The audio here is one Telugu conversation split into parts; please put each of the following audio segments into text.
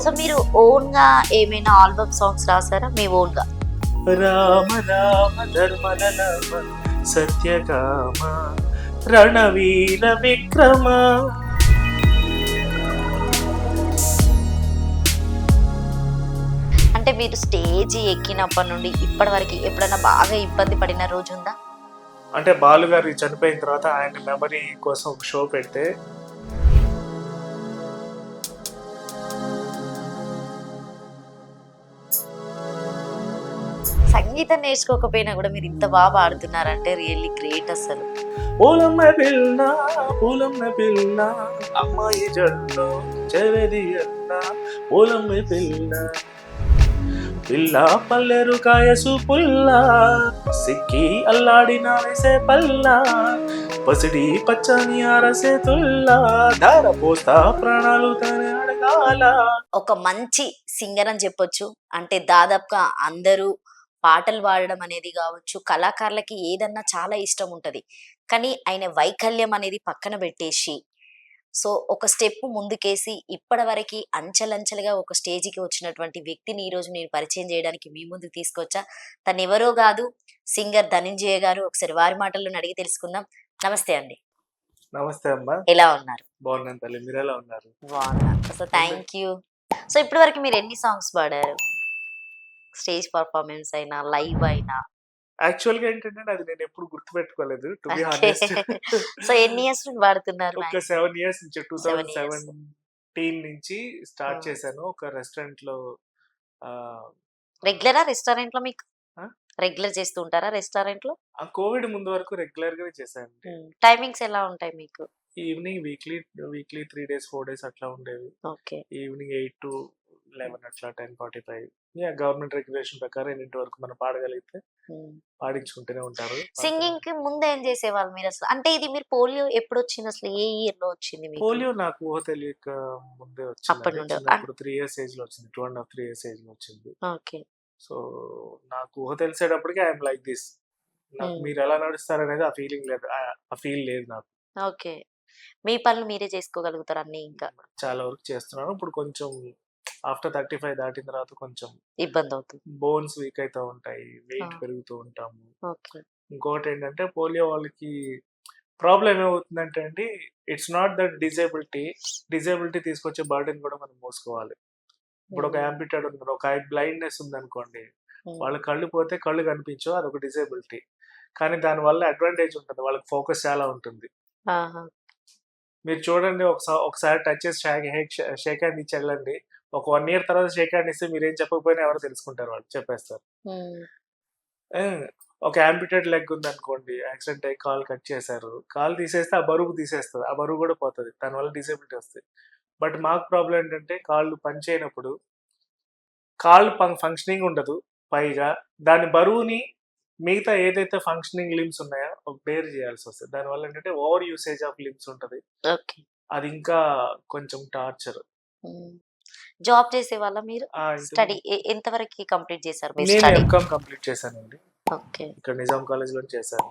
సో మీరు ఓన్ గా ఏమైనా ఆల్బమ్ సాంగ్స్ రాసారా మీ ఓన్ గా? రామ రామ ధర్మనమ సత్యకామ రణవీర విక్రమ. అంటే మీరు స్టేజ్ ఎక్కినప్పటి నుండి ఇప్పటి వరకు ఎప్పుడైనా బాగా ఇబ్బంది పడిన రోజు ఉందా? అంటే బాలు గారు చనిపోయిన తర్వాత ఆయన మెమరీ కోసం ఒక షో పెడితే సంగీతం నేర్చుకోకపోయినా కూడా మీరు ఇంత బాగా పాడుతున్నారంటే రియల్లీ గ్రేట్ అసలు. పూలమ్మ పిల్ల పూలమ్మ పిల్ల అమ్మాయి జల్లో చెవది అన్న పూలమ్మ పిల్ల పిల్ల పల్లెరు కాయసు పుల్ల సిక్కి అల్లాడిన వేసే పల్ల పసిడి పచ్చని అరసే తుల్ల ధార పోస్తా ప్రాణాలు తనే అడగాల. ఒక మంచి సింగర్ అని చెప్పొచ్చు. అంటే దాదాపుగా అందరూ పాటలు పాడడం అనేది కావచ్చు, కళాకారులకి ఏదన్నా చాలా ఇష్టం ఉంటది. కానీ ఆయన వైకల్యం అనేది పక్కన పెట్టేసి సో ఒక స్టెప్ ముందుకేసి ఇప్పటివరకు అంచెలంచెలుగా ఒక స్టేజ్కి వచ్చినటువంటి వ్యక్తిని ఈరోజు నేను పరిచయం చేయడానికి మీ ముందుకు తీసుకొచ్చా. తను ఎవరో కాదు, సింగర్ ధనంజయ గారు. ఒకసారి వారి మాటల్లో అడిగి తెలుసుకుందాం. నమస్తే అండి. నమస్తే అమ్మా. ఎలా ఉన్నారు? బాగున్నాను తల్లి, మీరు ఎలా ఉన్నారు? బాగున్నాను. So thank you. సో ఇప్పటి వరకు మీరు ఎన్ని సాంగ్స్ పాడారు? స్టేజ్ పర్ఫార్మెన్స్ అయినా లైవ్ అయినా? యాక్చువల్ గా ఏంటంటే అది నేను ఎప్పుడు గుర్తుపెట్టుకోలేదు to be Okay. Honest. So ఎన్ని ఇయర్స్ నుంచి పాడుతున్నారు? ఒక 7 ఇయర్స్ నుంచి 7 years. 2017 నుంచి స్టార్ట్ Hmm. చేశాను ఒక రెస్టారెంట్ లో. ఆ, రెగ్యులరా రెస్టారెంట్ లో మీకు? ఆ? రెగ్యులర్ చేస్తూ ఉంటారా రెస్టారెంట్ లో? ఆ కోవిడ్ ముందు వరకు రెగ్యులర్ గానే చేశాను. టైమింగ్స్ ఎలా ఉంటాయి మీకు? ఈవినింగ్ వీక్లీ 3 days 4 days అట్లా ఉండేవి. ఓకే. ఈవినింగ్ 8 to 11 అట్లా 10:45. గవర్నమెంట్ రెగ్యులేషన్ ప్రకారం 8 వరకు మనం పాడగలిగితే పాడించుకుంటూనే ఉంటారు. సింగింగ్ కి ముందు ఏం చేసేవాళ్ళు మీరు అసలు? అంటే ఇది మీరు పోలియో ఎప్పుడు వచ్చింది అసలు? ఏ ఇయర్ లో వచ్చింది మీకు? పోలియో నాకు ఊహ తెలియక ముందే అప్పటి వచ్చింది. నుండి? ఇప్పుడు 3 years ఏజ్ లో వచ్చింది, 2.5 3 years ఏజ్ లో వచ్చింది. ఓకే. సో నాకు ఊహ తెలిసేటప్పటికి ఐఎమ్ లైక్ దిస్. నాకు మీరు ఎలా నడుస్తారనేది ఆ ఫీలింగ్ లేదు, ఆ ఫీల్ లేదు నాకు. ఓకే. మీ పనులు మీరే చేసుకోగలుగుతారు అన్ని ఇంకా? చాలా వరకు చేస్తున్నాను. ఇప్పుడు కొంచెం ఆఫ్టర్ 35 దాటిన తర్వాత కొంచెం ఇబ్బంది అవుతుంది. బోన్స్ వీక్ అవుతూ ఉంటాయి, వెయిట్ ఆ. పెరుగుతూ ఉంటాము. ఓకే. ఇంకోటి ఏంటంటే పోలియో వాళ్ళకి ప్రాబ్లం ఏమవుతుందంటే అండి, ఇట్స్ నాట్ దట్ డిజేబిలిటీ తీసుకొచ్చే బర్డెన్ కూడా మనం మోసుకోవాలి. ఇప్పుడు ఒక యాంపిటెడ్ ఉన్నారు, ఒక ఐ బ్లైండ్నెస్ ఉందనుకోండి, వాళ్ళ కళ్ళు పోతే కళ్ళు కనిపించవు, అదొక డిజేబిలిటీ. కానీ దానివల్ల అడ్వాంటేజ్ ఉంటుంది, వాళ్ళకి ఫోకస్ చాలా ఉంటుంది. ఆహా. మీరు చూడండి, ఒకసారి టచ్ చేసి షేక్ హ్యాండ్ ఇచ్చి వెళ్ళండి, ఒక 1 year తర్వాత షేక్ హ్యాండ్ ఇస్తే మీరు ఏం చెప్పకపోయినా ఎవరో తెలుసుకుంటారు, వాళ్ళు చెప్పేస్తారు. ఏ, ఒక యాంపిటెడ్ లెగ్ ఉంది అనుకోండి, యాక్సిడెంట్ అయ్యి కాల్ కట్ చేశారు, కాల్ తీసేస్తే ఆ బరువు తీసేస్తుంది, ఆ బరువు కూడా పోతుంది, దానివల్ల డిసేబిలిటీ వస్తుంది. బట్ మాకు ప్రాబ్లం ఏంటంటే కాళ్ళు పని చేయనప్పుడు కాళ్ళు ఫంక్షనింగ్ ఉండదు, పైగా దాని బరువుని మిగతా ఏదైతే ఫంక్షనింగ్ లిమ్స్ ఉన్నాయో బేర్ చేయాల్సి వస్తుంది. దానివల్ల ఏంటంటే ఓవర్ యూసేజ్ ఆఫ్ లిమ్స్ ఉంటుంది, ఓకే. అది ఇంకా కొంచెం టార్చర్. జాబ్ చేసే వాళ్ళ మీరు? స్టడీ ఎంత వరకు కంప్లీట్ చేశారు మీరు నేను స్టడీ? ఎంకామ్ కంప్లీట్ చేశానండి, ఓకే. ఇక్కడ నిజాం కాలేజ్లో చేశాను.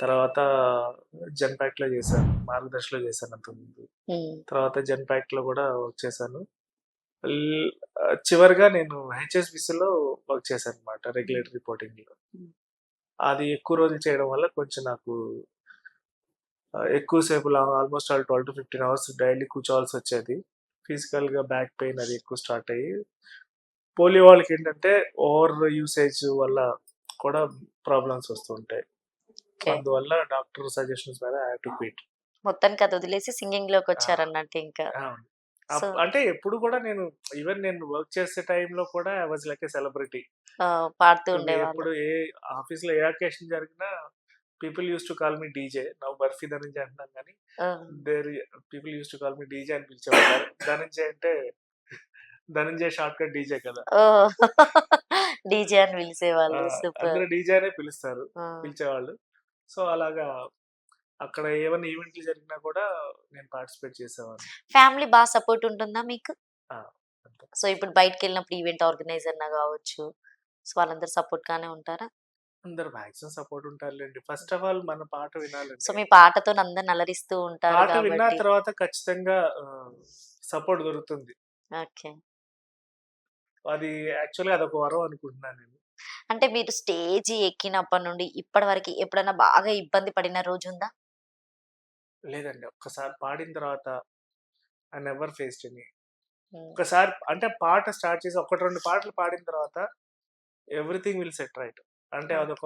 తర్వాత జన్పాక్ట్లో చేశాను, మార్గదర్శిలో చేశాను అంతకుముందు. తర్వాత జన్పాక్ట్లో కూడా వర్క్ చేశాను. చివరిగా నేను హెచ్ఎస్బిసిలో వర్క్ చేశాను అనమాట, రెగ్యులేటరీ రిపోర్టింగ్లో. అది ఎక్కువ రోజులు చేయడం వల్ల కొంచెం నాకు ఎక్కువసేపు ఆల్మోస్ట్ 12 to 15 hours డైలీ కూర్చోవాల్సి వచ్చేది. ఫిజికల్గా బ్యాక్ పెయిన్ అది ఎక్కువ స్టార్ట్ అయ్యి, పోలియో వాళ్ళకి ఏంటంటే ఓవర్ యూసేజ్ వల్ల కూడా ప్రాబ్లమ్స్ వస్తుంటాయి. అందువల్ల డాక్టర్ సజెషన్స్ మీద ఐ హావ్ టు క్విట్. మొత్తానికి అది వదిలేసి సింగింగ్ లోకి వచ్చారన్నట్టు ఇంకా? అంటే ఎప్పుడు కూడా నేను ఈవెన్ నేను వర్క్ చేసే టైంలో కూడా I was like a celebrity. పాడుతూ ఉండేవాళ్ళు? ఎప్పుడు ఏ ఆఫీస్లో ఏ అకేషన్ జరిగినా people used to call me DJ. Now Barfi Dhananjaya అంటున్నాను, కానీ there people used to call me DJ అని పిలిచేవాళ్ళు. ధనంజయ అంటే ధనంజయ షార్ట్ కట్ డీజే కదా, డీజే అని పిలిచేవాళ్ళు. అందరూ డీజే అనే పిలిచేవాళ్ళు. సో అలాగా అక్కడ ఏమైనా ఈవెంట్లు జరిగినా కూడా నేను పార్టిసిపేట్ చేసేవాడిని. ఫ్యామిలీ బాగా సపోర్ట్ ఉంటుందా మీకు? సో ఇప్పుడు బయటకు వెళ్ళినప్పుడు ఈవెంట్ ఆర్గనైజర్ నా కావచ్చు, సో వాళ్ళందరూ సపోర్ట్ గానే ఉంటారా? అందరు మాక్సిమం సపోర్ట్ ఉంటారులేండి. ఫస్ట్ ఆఫ్ ఆల్ మన పాట వినాలండి. సో మీ పాటతో అందరిని అలరిస్తూ ఉంటారు పాట విన్న కాబట్టి తర్వాత ఖచ్చితంగా సపోర్ట్ దొరుకుతుంది. ఓకే. అది యాక్చువల్‌గా అదొక వరం అనుకుంటున్నాను నేను. అంటే మీరు స్టేజ్ ఎక్కినప్పటి నుండి ఇప్పటి వరకి ఎప్పుడైనా బాగా ఇబ్బంది పడిన రోజుందా? లేదండి. ఒక్కసారి పాడిన తర్వాత ఐ నెవర్ ఫేస్డ్ ఎనీ. హ్మ్. ఒక్కసారి అంటే పాట స్టార్ట్ చేసి 1, 2 పాటలు పాడిన తర్వాత ఎవ్రీథింగ్ విల్ సెట్ రైట్. అంటే ఓకే. అదొక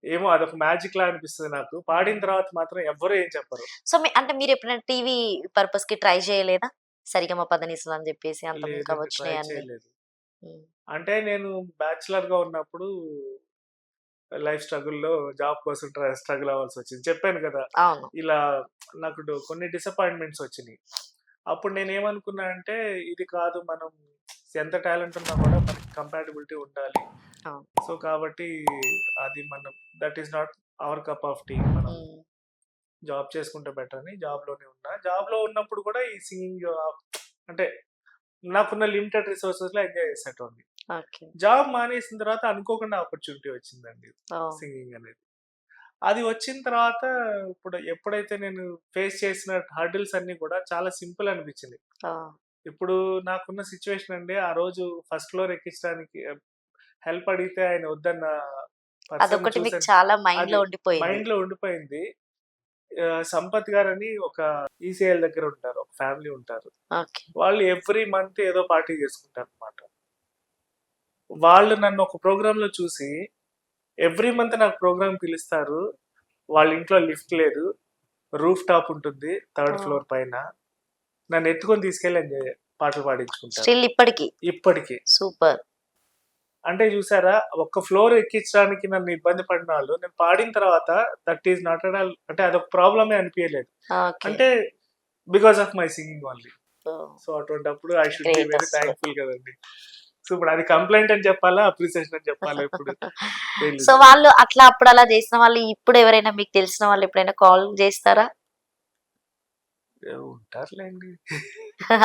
ఏమో అదొక మ్యాజిక్‌లా అనిపిస్తది నాకు. పాడిన హ్మ్. తర్వాత మాత్రం ఎవ్వరు ఏం చెప్పరు. సో, అంటే మీరెప్పుడైనా టీవీ పర్పస్‌కి ట్రై చేయలేదా? సరిగమ పదనిసలు అని జెప్పేసి అంతకుముందుకు లేదండి. ట్రై అవొచ్చినాయన్నీ. చేయలేదు. హ్మ్. అంటే నేను బ్యాచిలర్‌గా ఉన్నప్పుడు లైఫ్ స్ట్రగుల్‌లో జాబ్ కోసం స్ట్రగుల్ అవ్వాల్సొచ్చింది. చెప్పాను కదా! అవును. ఇలా నాకు కొన్ని డిసప్పాయింట్‌మెంట్స్ వచ్చినియి. అప్పుడు నేనేమనుకున్నా అంటే ఇది కాదు మనం ఎంత టాలెంట్ ఉన్నా కూడా మనకి కంపాటిబిలిటీ ఉండాలి. అవును. సో, కాబట్టి అది మనం that is not our cup of tea. మనం హ్మ్. జాబ్ చేసుకుంటే బెటర్ అని జాబ్‌లోనే ఉన్నా. జాబ్‌లో ఉన్నప్పుడు కూడా ఈ సింగింగ్ అంటే నాకున్న లిమిటెడ్ రిసోర్సెస్‌లో ఎంజాయ్ చేసేటోడిని. ఓకే. జాబ్ మానేసిన తర్వాత అనుకోకుండా ఆపర్చునిటీ వచ్చిందండి ఓహ్! సింగింగ్ అనేది. అది వచ్చిన తర్వాత ఇప్పుడు ఎప్పుడైతే నేను ఫేస్ చేసిన హర్డిల్స్ అన్నీ కూడా చాలా సింపుల్ అనిపించింది. ఓహ్! ఇప్పుడు నాకున్న సిట్యుయేషన్ అండి ఆ రోజు ఫస్ట్ ఫ్లోర్ ఎక్కించడానికి హెల్ప్ అడిగితే ఆయన వద్దన్న పర్సన్‌ని అదొక్కటి మీకు చూసాను. చాలా మైండ్‌లో అది ఉండిపోయింది. మైండ్‌లో ఉండిపోయింది. సంపత్ గారని ఒక ఈసీఎల్ దగ్గర ఉంటారు. ఒక ఫ్యామిలీ ఉంటారు. ఓకే. వాళ్ళు ఎవ్రీ మంత్ ఏదో పార్టీ చేసుకుంటారనమాట. వాళ్ళు నన్ను ఒక ప్రోగ్రామ్‌లో చూసి ఎవ్రీ మంత్ నాకు ప్రోగ్రామ్ పిలుస్తారు. వాళ్ళ ఇంట్లో లిఫ్ట్ లేదు. రూఫ్ టాప్ ఉంటుంది. థర్డ్ ఓహ్! ఫ్లోర్ పైన. నన్ను ఎత్తుకొని తీసుకెళ్ళి పాటలు పాడించుకుంటారు. స్టిల్ ఇప్పటికి. ఇప్పటికి. సూపర్. అంటే చూసారా? ఒక్క ఫ్లోర్ ఎక్కించడానికి నన్ను ఇబ్బంది పడినాళ్ళు, నేను పాడిన తర్వాత that is not at all అంటే అదొక ప్రాబ్లమే అనిపియలేదు. ఓకే. అంటే because of my singing only. Oh! So, అటువంటప్పుడు I should be great very అసలు. థాంక్‌ఫుల్ కదండీ. సో, ఇప్పుడు అది కంప్లెయింట్ అని చెప్పాలా? అప్రిసియేషన్ అని చెప్పాలా ఇప్పుడు? సో, తెలీదు. వాళ్ళు అట్లా అప్పుడు అలా చేసిన వాళ్ళు ఇప్పుడు ఎవరైనా మీకు తెలిసిన వాళ్ళు ఎప్పుడైనా కాల్ చేస్తారా? ఉంటారులెండి.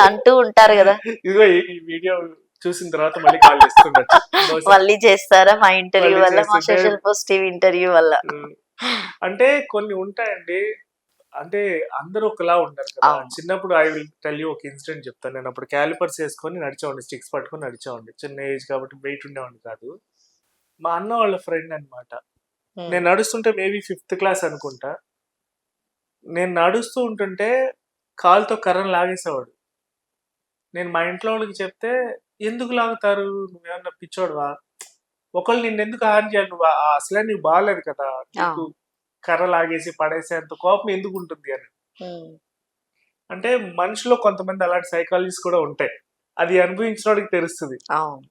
అంటూ ఉంటారు గదా! ఇదిగో ఈ వీడియో చూసిన తర్వాత మళ్ళీ కాల్ చేస్తుండొచ్చు. బహుశా. మళ్ళీ చేస్తారా? మా ఇంటర్వ్యూ మళ్ళీ వల్ల, మా చేస్తుంటే సోషల్ పోస్ట్ టీవీ ఇంటర్వ్యూ వల్ల. హ్మ్. అంటే కొన్ని ఉంటాయండి. అంటే అందరూ ఒకలా ఉండరు కదా! అవును. చిన్నప్పుడు ఐ విల్ టెల్ యూ ఒక ఇన్సిడెంట్ చెప్తాను. నేనప్పుడు క్యాలిపర్స్ ఏసుకొని నడిచేవాడిని. స్టిక్స్ పట్టుకొని నడిచేవాడిని. చిన్న ఏజ్ కాబట్టి వెయిట్ ఉండేవాడిని కాదు. మా అన్న వాళ్ళ ఫ్రెండ్ అన్నమాట. హ్మ్. నేను నడుస్తుంటే మేబీ ఫిఫ్త్ క్లాస్ అనుకుంటా. నేను నడుస్తూ ఉంటుంటే కాలుతో కర్రను లాగేసేవాడు. నేను మా ఇంట్లో వాళ్ళకి చెప్తే, "ఎందుకు లాగుతారు? నువ్వేమన్నా పిచ్చోడివా? ఒకళ్ళు నిన్నెందుకు హాని చేయాలి? అసలే నీకు బాలేదు కదా! నీకు అవును. కర్ర లాగేసి పడేసేంత కోపం ఎందుకుంటుంది" అని. హ్మ్. అంటే మనిషిలో కొంతమంది అలాంటి సైకాలజీస్ కూడా ఉంటాయి. అది అనుభవించినోడికి తెలుస్తది. అవును.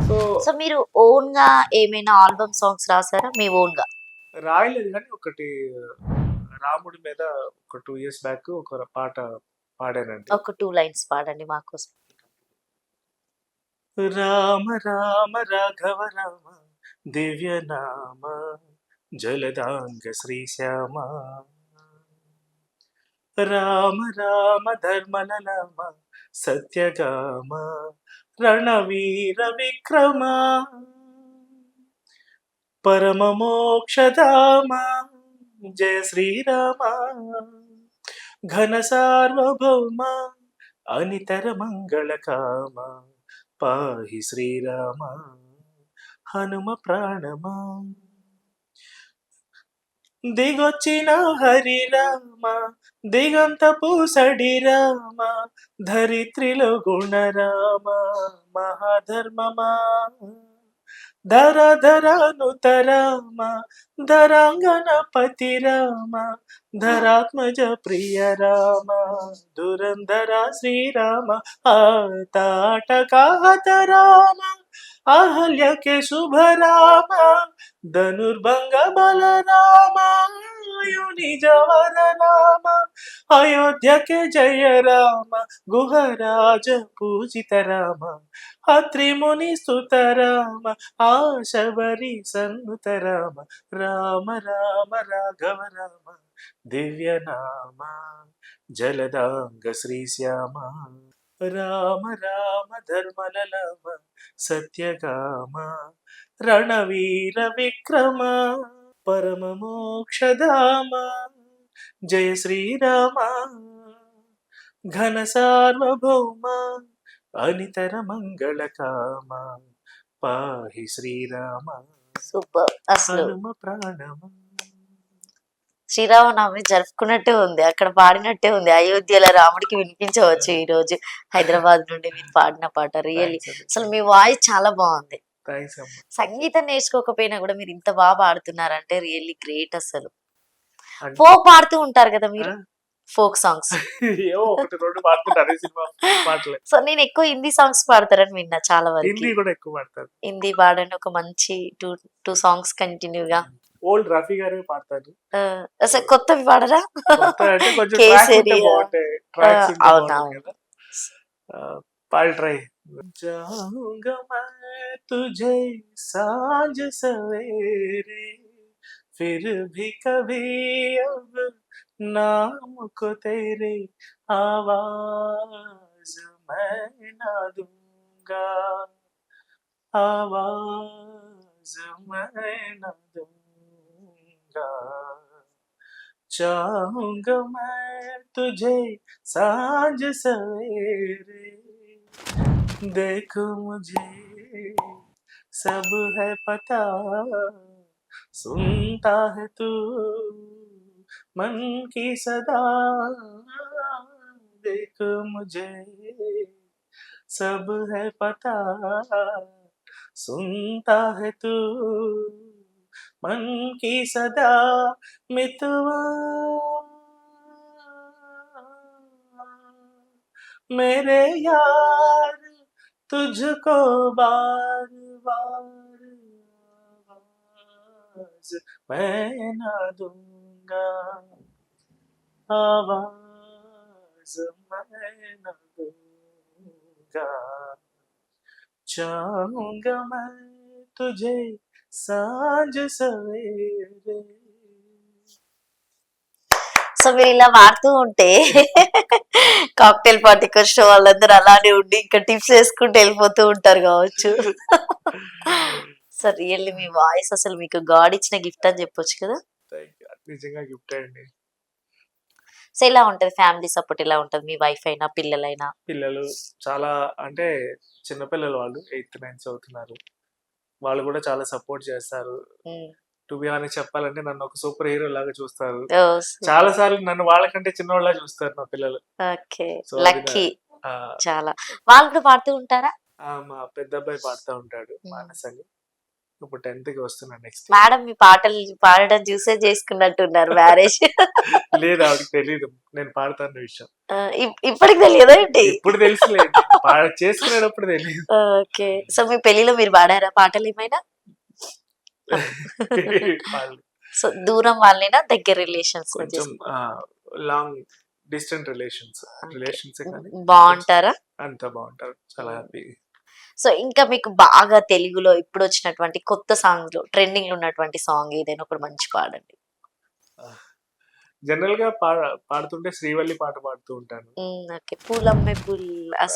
సో, సో, మీరు ఓన్‌గా ఏమైనా ఆల్బమ్ సాంగ్స్ రాసారా? మీ ఓన్‌గా? రాయలేదు గానీ ఒకటి రాముడి మీద ఒక 2 ఇయర్స్ బ్యాక్ ఒక పాట పాడానండి. ఒక 2 లైన్స్ పాడండి మా కోసం. రామ రామ రాఘవ రామ దివ్య నామ జలదాంగ శ్రీశ్యామ రామ రామ ధర్మలలామ సత్యగామ రణవీర విక్రమ పరమ మోక్షధామ జయ శ్రీరామ ఘన సార్వభౌమ అనితర మంగళ కామ పాహి శ్రీరామ హనుమ ప్రాణమా దిగొచ్చిన హరిరామ దిగంతపు సడిరామ ధరిత్రిలో గుణరామ మహాధర్మమా ధర ధరానుత రామ ధరాంగనపతి రామ ధరాత్మజ ప్రియ రామ దురంధర శ్రీరామ ఆ తాటకాహత రామ అహల్యకే శుభ రామ ధనుర్భంగ బలరామ నిజ వర రామ అయోధ్యకే జయ రామ గుహరాజ పూజిత రామ అత్రి ముని స్తుత రామ ఆశబరి సన్నుత రామ రామ రామ రాఘవ రామ దివ్య నామ జలదాంగ శ్రీశ్యామ రామ రామ ధర్మలలామ సత్యగామ రణవీర విక్రమ పరమ మోక్షధామ జయ శ్రీరామ ఘన సార్వభౌమ అనితర మంగళ కామ పాహి శ్రీరామ సూపర్. అసలు హనుమ ప్రాణమ. శ్రీరామనవమి జరుపుకున్నట్టే ఉంది. అక్కడ పాడినట్టే ఉంది. అయోధ్యలో రాముడికి వినిపించవచ్చు ఈరోజు. హైదరాబాద్ నుండి మీరు పాడిన పాట రియల్లీ. థ్యాంక్స్ అండి, అసలు మీ వాయిస్ చాలా బావుంది. థ్యాంక్స్ అమ్మ. సంగీతం నేర్చుకోకపోయినా గూడా మీరు ఇంత పాడుతున్నారంటే రియల్లీ గ్రేట్ అసలు. అంటే ఫోక్ పాడుతూ ఉంటారు గదా ఆ? మీరు? Folk songs. ఏవో ఒకటి రెండు పాడుతుంటా, అదే సినిమా పాటలే. సో, నేనెక్కువ హిందీ సాంగ్స్ పాడతారని విన్నా చాలా వరకి. హిందీ కూడా ఎక్కువ పాడతారు. హిందీ పాడండి ఒక మంచి 2 సాంగ్స్ కంటిన్యూగా. ఓల్డ్ రఫీ గారే పాడతారు. అసలు కొత్తవి పాడరా? కొత్త అంటే కొంచెం ట్రాక్ ఉంటే కేసరియా. బాగుంటాయి, ట్రాక్స్ ఉంటే బాగుంటుంది అవునవును. కదా. पाल ट्राई जाऊंगा मैं तुझे साँझ सवेरे, फिर भी कभी अब नाम को तेरे आवाज मैं ना दूंगा, आवाज मैं ना दूंगा, चाहूंगा मैं तुझे साँझ सवेरे, देखो मुझे सब है पता, सुनता है तू मन की सदा, देखो मुझे सब है पता, सुनता है तू मन की सदा, मितवा मेरे यार तुझको बार बार आवाज मैं ना दूंगा, आवाज मैं ना दूंगा, चाहूंगा मैं तुझे साँझ सवेरे. సో, మీరిలా పాడుతూ ఉంటే కాక్టైల్ పార్టీకొచ్చిన వాళ్ళందరూ అలానే ఉండి ఇంకా టిప్స్ యేసుకుంటూ వెళ్ళిపోతూ ఉంటారు గావచ్చు. సో, రియల్లీ మీ వాయిస్ అసలు మీకు గాడ్ ఇచ్చిన గిఫ్ట్ అని చెప్పొచ్చు కదా! Thank you. నిజంగా గిఫ్టే అండి. సో, ఎలా ఉంటది ఫ్యామిలీ సపోర్ట్ ఎలా ఉంటది? మీ వైఫ్ అయినా, పిల్లలైనా? పిల్లలు చాలా అంటే చిన్న పిల్లలు వాళ్ళు 8th, 9th చదువుతున్నారు. వాళ్ళు కూడా చాలా సపోర్ట్ చేస్తారు. హ్మ్. టు బి హానెస్ట్ చెప్పాలంటే నన్ను ఒక సూపర్ హీరో లాగా చూస్తారు. ఓహ్! చాలా సూపర్. సార్లు నన్ను వాళ్ళకంటే చిన్నోళ్ళలా చూస్తారు నా పిల్లలు. ఓకే. సో, అది నా లక్కీ ఆహ్, చాలా. వాళ్ళు కూడా పాడుతూ ఉంటారా? మా పెద్ద అబ్బాయి పాడుతా ఉంటాడు హ్మ్. మానస్ అని. ఇప్పుడు 10థ్‌కి వస్తున్నాడు నెక్స్ట్ ఇయర్. మేడం మీ పాటలు పాడడం చూసే చేసుకున్నట్టున్నారు మ్యారేజ్. లేదు, ఆవిడకి తెలీదు నేను పాడతాన్న విషయం. ఇప్పటికి తెలియదా ఏంటి? ఇప్పుడు తెలుసులేండి. చేసుకునేటప్పుడు తెలీదు. ఓకే. సో, మీ పెళ్లిలో మీరు పాడారా పాటలు ఏమైనా? పాడలేదు. సో, దూరం వాళ్ళేనా? దగ్గర రిలేషన్స్‌లో కొంచెం చేసుకున్నారా? లాంగ్ డిస్టెంట్ రిలేషన్సే ఓకే. కానీ బావుంటారా? అంతా బాగుంటారు. చాలా హ్యాపీ. సో, ఇంకా మీకు బాగా తెలుగులో ఇప్పుడొచ్చినటువంటి కొత్త సాంగ్స్‌లో ట్రెండింగ్‌లో ఉన్నటువంటి సాంగ్ ఏదైనా ఒకటి మంచి పాడండి. జనరల్‌గా పాడుతుంటే శ్రీవల్లి పాట పాడుతూ ఉంటాను. ఓకే. పూలమ్మే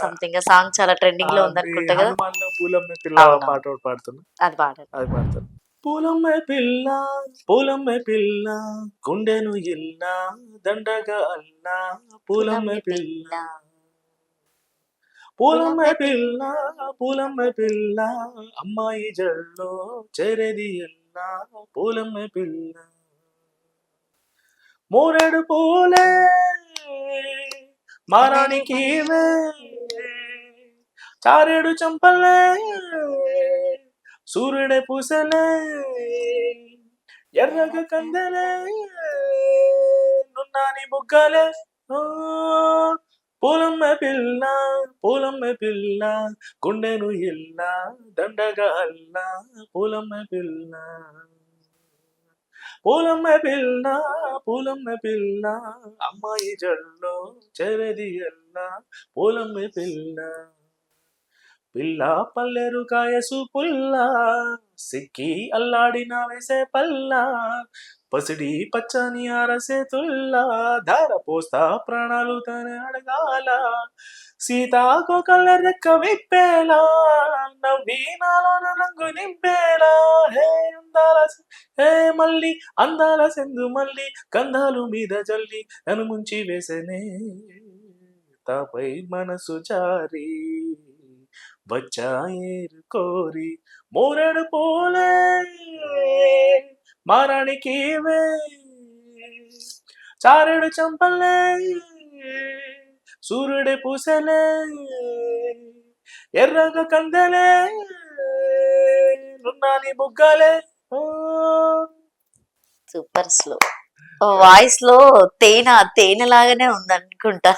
సంథింగ్ ఆ సాంగ్ చాలా ట్రెండింగ్‌లో అది ఉందనుకుంటా కదా! హనుమాన్‌లో పూలమ్మే పిల్ల అవునవును. పాట ఒకటి పాడుతున్నా. అది పాడండి. అది పాడతాను. పూలమ్మే పిల్ల పూలమ్మే పిల్ల గుండెను ఇల్ల దండగా అల్ల పూలమ్మే పిల్ల, పూలమ్మే పిల్ల పూలమ్మే పిల్ల అమ్మాయి జల్లో చేరేది ఎల్ల పూలమ్మే పిల్ల, మూరెడు పూలే మారానికి చారెడు చంపలే సూర్యుడే పూసలే ఎర్రగ కందలే నున్నాని బుగ్గలే, ఓ పూలమ్మ పిల్ల పూలమ్మ పిల్ల గుండెను ఇల్ల దండగా అల్ల పూలమ్మ పిల్ల, పూలమ్మ పిల్ల పూలమ్మ పిల్ల అమ్మాయి జల్లో చెరది ఎల్ల పూలమ్మ పిల్ల, పిల్ల పల్లెరు కాయసు పుల్ల సిక్కి అల్లాడిన వేసే పల్ల పసిడి పచ్చని అరసే తుల్ల ధార పోస్తా ప్రాణాలు తన అడగాల సీతాకోకల రెక్క విప్పేలా నవ్వి నాలోన రంగు నింపేలా హే అందాల హే మళ్ళీ అందాల సెందు మళ్ళీ గంధాలు మీద జల్లి నన్ను ముంచి వేసనే తాపై మనసు జారి వచ్చాయేరు కోరి మూరడు పోలే మారాణికివే చారెడు చంపలే సూర్యుడి పూసలే ఎర్రగా కందలే నున్నాని బుగ్గలే ఓ. Super slow. వాయిస్ లో తేనె తేనె లాగానే ఉంది అనుకుంటా.